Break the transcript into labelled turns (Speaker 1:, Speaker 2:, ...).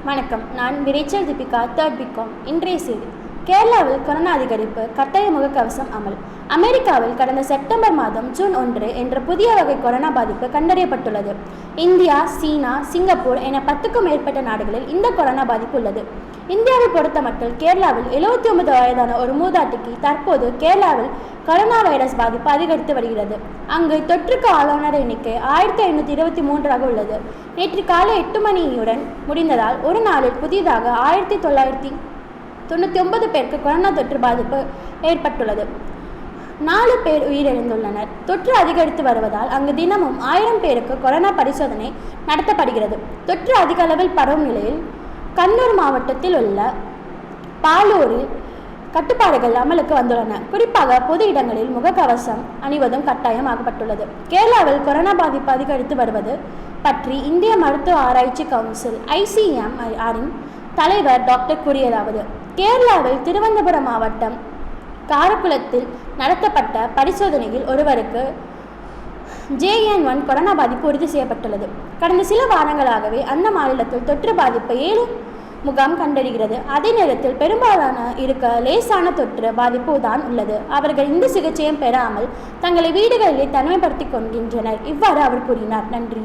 Speaker 1: வணக்கம். நான் விரைச்சல் Deepika, 3rd BCom. இன்றைய செய்தி: கேரளாவில் கொரோனா அதிகரிப்பு, கட்டாய முகக்கவசம் அமல். அமெரிக்காவில் கடந்த செப்டம்பர் மாதம் ஜூன் 1 என்ற புதிய வகை கொரோனா பாதிப்பு கண்டறியப்பட்டுள்ளது. இந்தியா, சீனா, சிங்கப்பூர் என 10க்கும் மேற்பட்ட நாடுகளில் இந்த கொரோனா பாதிப்பு உள்ளது. இந்தியாவை பொறுத்தமட்டில் கேரளாவில் 79 வயதான ஒரு மூதாட்டிக்கு தற்போது கேரளாவில் கொரோனா வைரஸ் பாதிப்பு அதிகரித்து வருகிறது. அங்கு தொற்றுக்கு ஆளானோர் எண்ணிக்கை 1523 உள்ளது. நேற்று காலை 8 மணியுடன் முடிந்ததால் ஒரு நாளில் புதிதாக 1999 பேருக்கு கொரோனா தொற்று பாதிப்பு ஏற்பட்டுள்ளது. 4 பேர் உயிரிழந்துள்ளனர். தொற்று அதிகரித்து வருவதால் அங்கு தினமும் 1000 பேருக்கு கொரோனா பரிசோதனை நடத்தப்படுகிறது. தொற்று அதிக அளவில் பரவும் நிலையில் கண்ணூர் மாவட்டத்தில் உள்ள பாலூரில் கட்டுப்பாடுகள் அமலுக்கு வந்துள்ளன. குறிப்பாக பொது இடங்களில் முகக்கவசம் அணிவதும் கட்டாயமாக்கப்பட்டுள்ளது. கேரளாவில் கொரோனா பாதிப்பு அதிகரித்து வருவது பற்றி இந்திய மருத்துவ ஆராய்ச்சி கவுன்சில் ICMR தலைவர் டாக்டர் கூறியதாவது: கேரளாவில் திருவனந்தபுரம் மாவட்டம் காரக்குளத்தில் நடத்தப்பட்ட பரிசோதனையில் ஒருவருக்கு JN1 கொரோனா பாதிப்பு உறுதி செய்யப்பட்டுள்ளது. கடந்த சில வாரங்களாகவே அந்த மாநிலத்தில் தொற்று பாதிப்பு 7 முகாம் கண்டறிகிறது. அதே நேரத்தில் பெரும்பாலான இருக்க லேசான தொற்று பாதிப்பு தான் உள்ளது. அவர்கள் இந்த சிகிச்சையும் பெறாமல் தங்களை வீடுகளிலே தனிமைப்படுத்திக் கொள்கின்றனர். இவ்வாறு அவர் கூறினார். நன்றி.